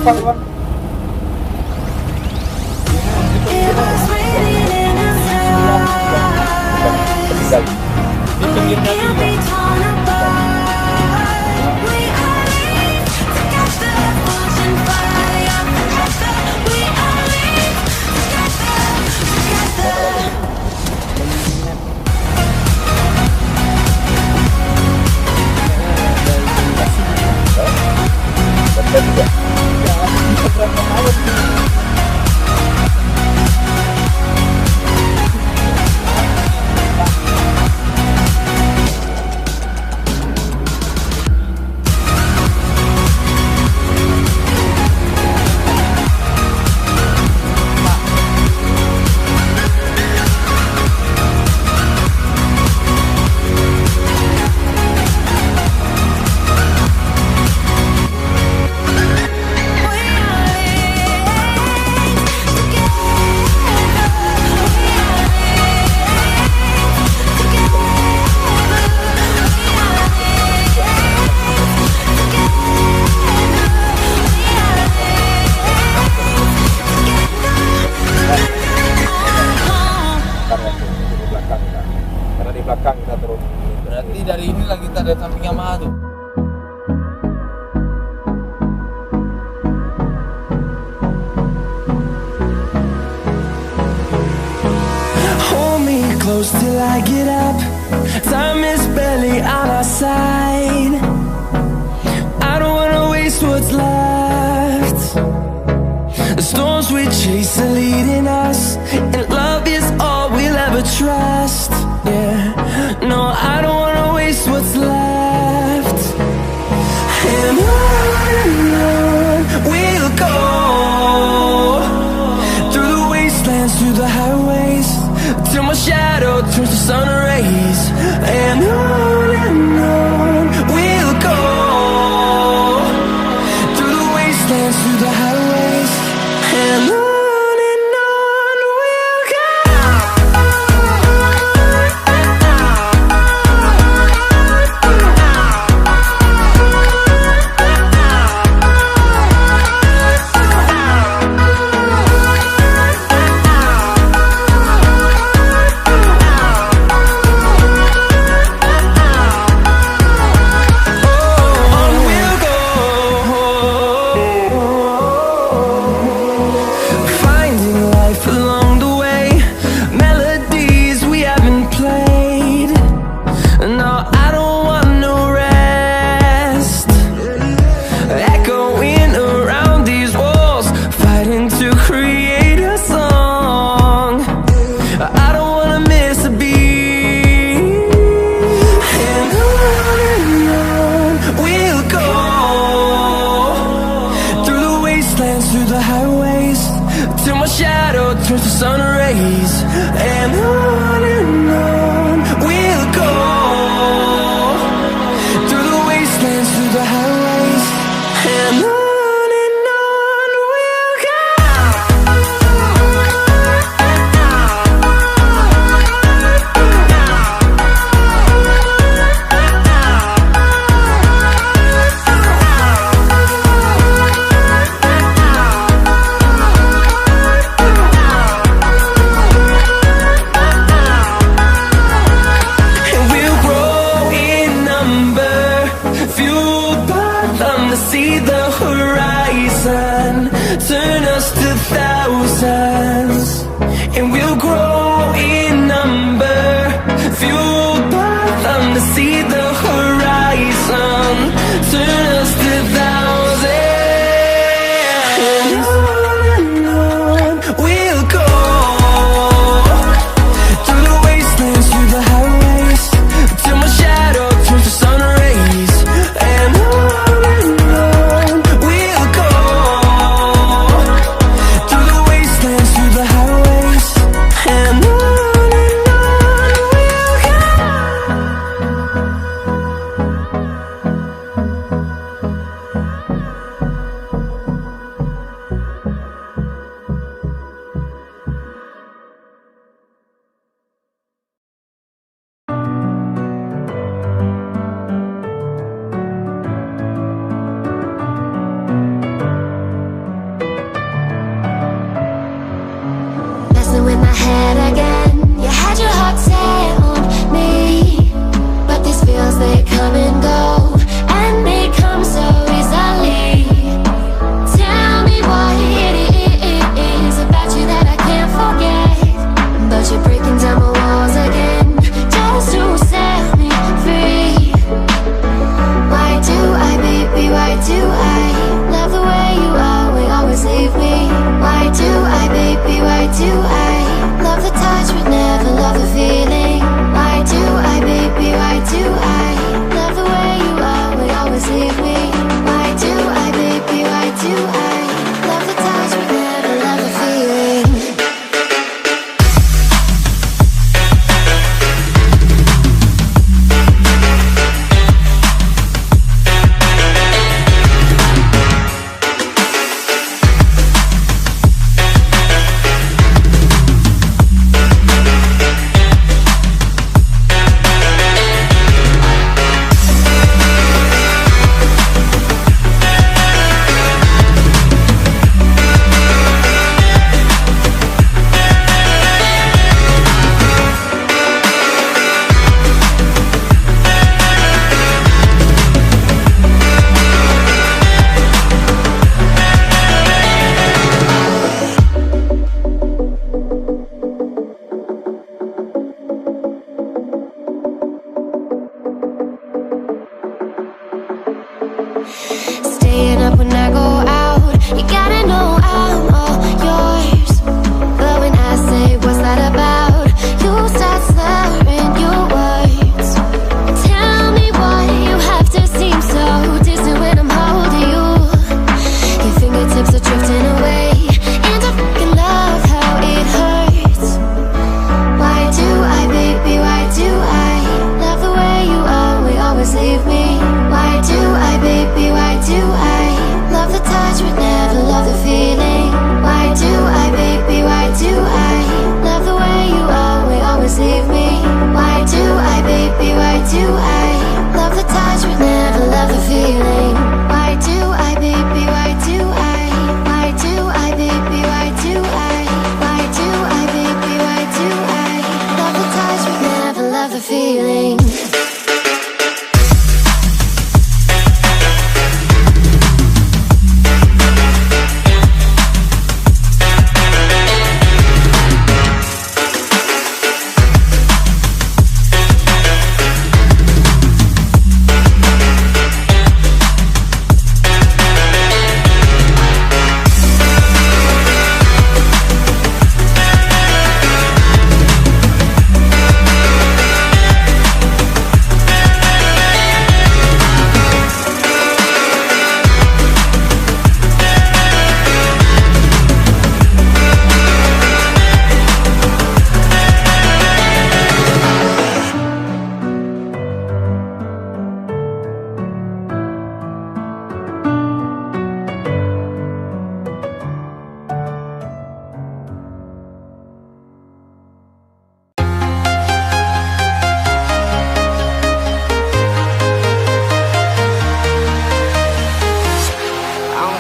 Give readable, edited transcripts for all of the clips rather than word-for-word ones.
depan bang. Di pinggirnya juga. Kita turun. Berarti dari ini lagi kita ada samping Yamaha tuh. Hold me close till I get up. Time is barely on our side. I don't wanna waste what's left. The storms we chase are leading us, and love is all we'll ever trust. Yeah, no, I don't wanna waste what's left. And on we'll go, through the wastelands, through the highways, till my shadow turns to sun rays. And on we'll go, through the wastelands, through the highways, and on. Through the highways, till my shadow turns to sun rays. And on we'll go, through the wastelands, through the highways, and on we'll go. See the horizon, turn us to thousands, and we'll grow in number, fueled by them. To see the horizon, turn us to thousands, and on we'll go, through the wastelands, through the highways, till my shadow turns to sun rays. And on Staying up when I go out, you gotta know I'm all yours. But when I say what's that about, you start slurring your words. Tell me why you have to seem so distant when I'm holding you. Your fingertips are drifting away, and I fucking love how it hurts. Why do I, baby, why do I love the way you always leave me? Why do I, baby, why do I love the touch but never love the feeling? Why do I, baby, why do I love the way you always leave me? Why do I, baby, why do I love the touch but never love the feeling? Why do I, baby, why do I? Why do I, baby, why do I? Why do I, baby, why do I love the touch but never love the feeling?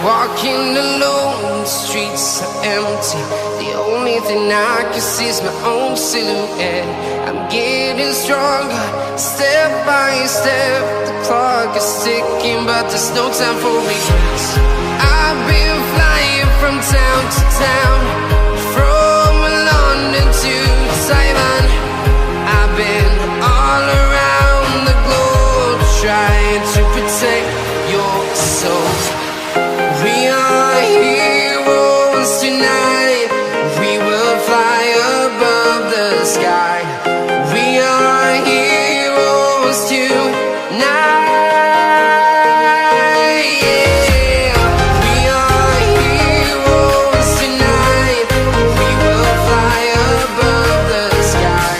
Walking alone, the streets are empty. The only thing I can see is my own silhouette. I'm getting stronger, step by step. The clock is ticking, but there's no time for regrets. I've been flying from town to town, from London to Taiwan. I've been all around the globe, trying to protect your soul. We are heroes tonight. We will fly above the sky. We are heroes tonight. Yeah. We are heroes tonight. We will fly above the sky.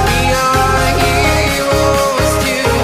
We are heroes tonight.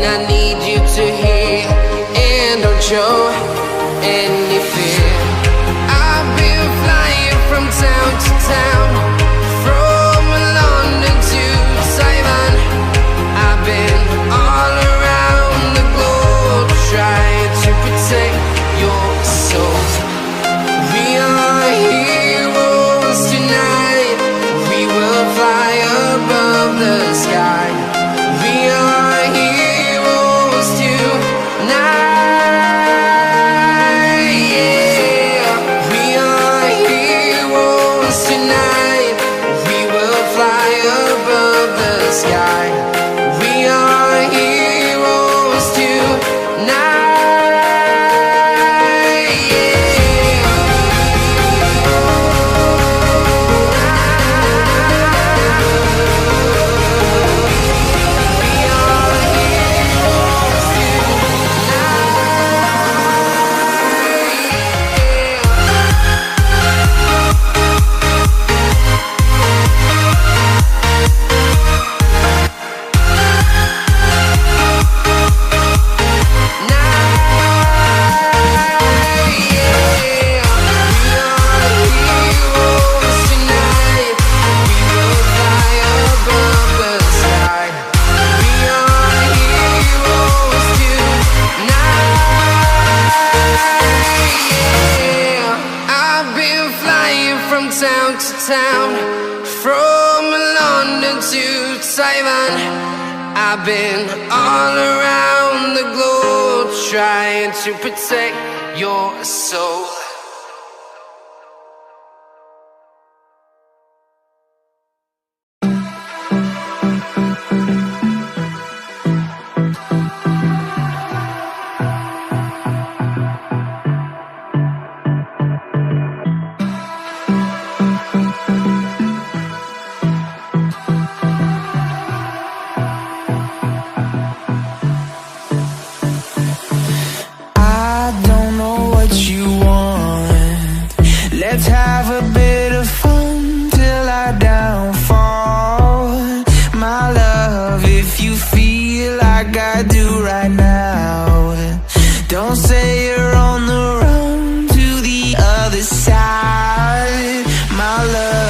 I need you to hear, and don't show any fear. I've been flying from town to town, from London to Taiwan. I've been all around the globe, trying to protect your soul. We are heroes tonight. We will fly above the sky. We are heroes tonight. Yeah, we are heroes tonight. town to town, from London to Taiwan. I've been all around the globe trying to protect your soul. Let's have a bit of fun till I downfall. My love, if you feel like I do right now, don't say you're on the run to the other side, my love.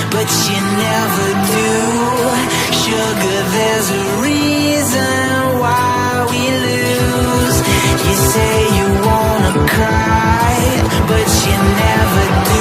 But you never do. Sugar, there's a reason why we lose. You say you wanna cry, but you never do.